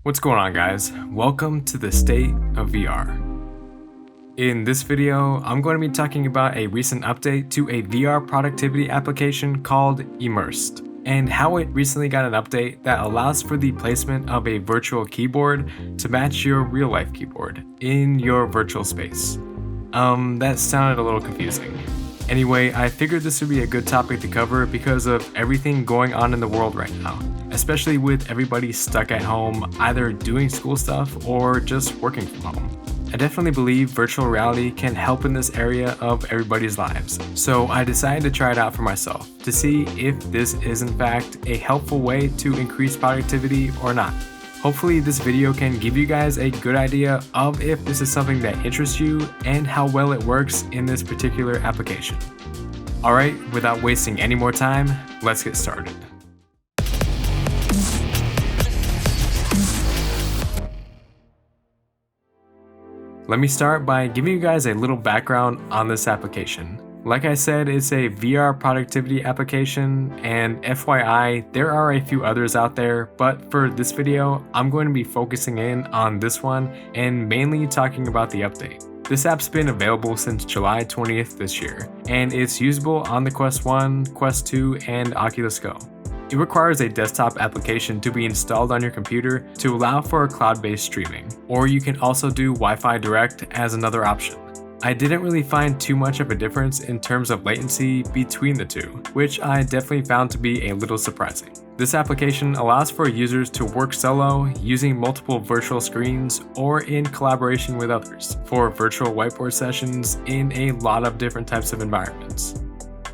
What's going on, guys? Welcome to the state of VR. In this video, I'm going to be talking about a recent update to a VR productivity application called Immersed, and how it recently got an update that allows for the placement of a virtual keyboard to match your real-life keyboard in your virtual space. That sounded a little confusing. Anyway, I figured this would be a good topic to cover because of everything going on in the world right now, especially with everybody stuck at home, either doing school stuff or just working from home. I definitely believe virtual reality can help in this area of everybody's lives, so I decided to try it out for myself to see if this is in fact a helpful way to increase productivity or not. Hopefully this video can give you guys a good idea of if this is something that interests you and how well it works in this particular application. Alright, without wasting any more time, let's get started. Let me start by giving you guys a little background on this application. Like I said, it's a VR productivity application, and FYI, there are a few others out there, but for this video, I'm going to be focusing in on this one and mainly talking about the update. This app's been available since July 20th this year, and it's usable on the Quest 1, Quest 2, and Oculus Go. It requires a desktop application to be installed on your computer to allow for cloud-based streaming, or you can also do Wi-Fi Direct as another option. I didn't really find too much of a difference in terms of latency between the two, which I definitely found to be a little surprising. This application allows for users to work solo using multiple virtual screens or in collaboration with others for virtual whiteboard sessions in a lot of different types of environments.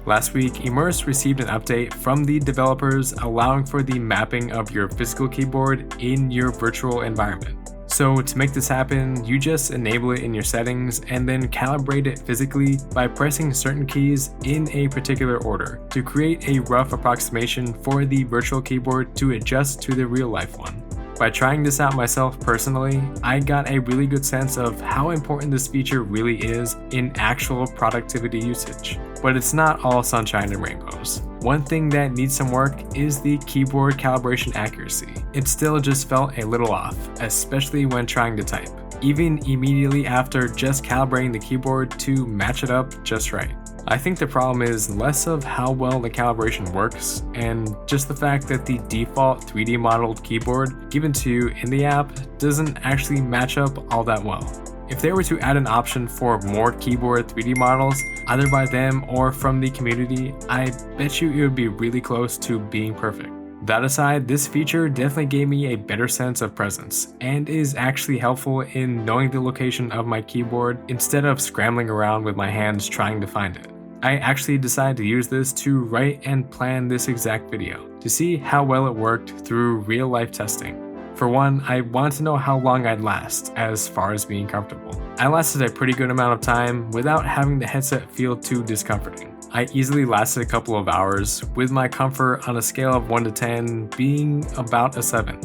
Last week, Immersed received an update from the developers allowing for the mapping of your physical keyboard in your virtual environment. So to make this happen, you just enable it in your settings and then calibrate it physically by pressing certain keys in a particular order to create a rough approximation for the virtual keyboard to adjust to the real life one. By trying this out myself personally, I got a really good sense of how important this feature really is in actual productivity usage. But it's not all sunshine and rainbows. One thing that needs some work is the keyboard calibration accuracy. It still just felt a little off, especially when trying to type, even immediately after just calibrating the keyboard to match it up just right. I think the problem is less of how well the calibration works and just the fact that the default 3D modeled keyboard given to you in the app doesn't actually match up all that well. If they were to add an option for more keyboard 3D models, either by them or from the community, I bet you it would be really close to being perfect. That aside, this feature definitely gave me a better sense of presence and is actually helpful in knowing the location of my keyboard instead of scrambling around with my hands trying to find it. I actually decided to use this to write and plan this exact video to see how well it worked through real life testing. For one, I wanted to know how long I'd last as far as being comfortable. I lasted a pretty good amount of time without having the headset feel too discomforting. I easily lasted a couple of hours, with my comfort on a scale of 1 to 10 being about a 7.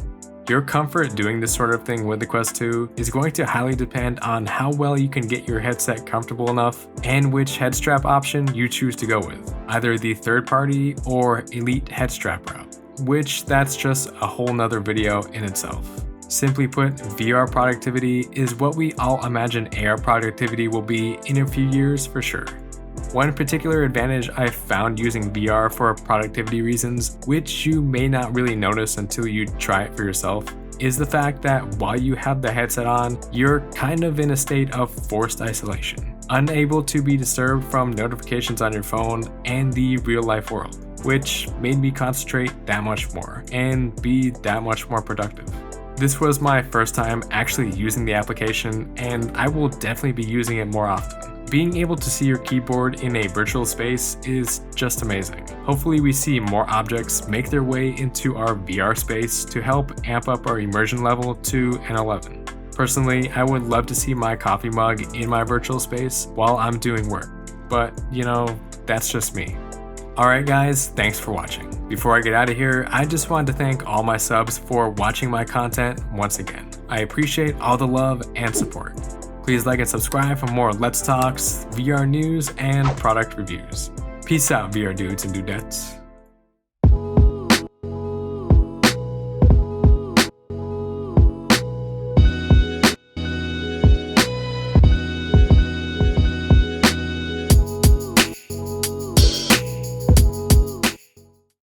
Your comfort doing this sort of thing with the Quest 2 is going to highly depend on how well you can get your headset comfortable enough and which head strap option you choose to go with, either the third party or elite head strap route, which that's just a whole nother video in itself. Simply put, VR productivity is what we all imagine AR productivity will be in a few years for sure. One particular advantage I've found using VR for productivity reasons, which you may not really notice until you try it for yourself, is the fact that while you have the headset on, you're kind of in a state of forced isolation, unable to be disturbed from notifications on your phone and the real life world, which made me concentrate that much more and be that much more productive. This was my first time actually using the application, and I will definitely be using it more often. Being able to see your keyboard in a virtual space is just amazing. Hopefully we see more objects make their way into our VR space to help amp up our immersion level to an 11. Personally, I would love to see my coffee mug in my virtual space while I'm doing work, but you know, that's just me. Alright guys, thanks for watching. Before I get out of here, I just wanted to thank all my subs for watching my content once again. I appreciate all the love and support. Please like and subscribe for more Let's Talks, VR news, and product reviews. Peace out, VR dudes and dudettes.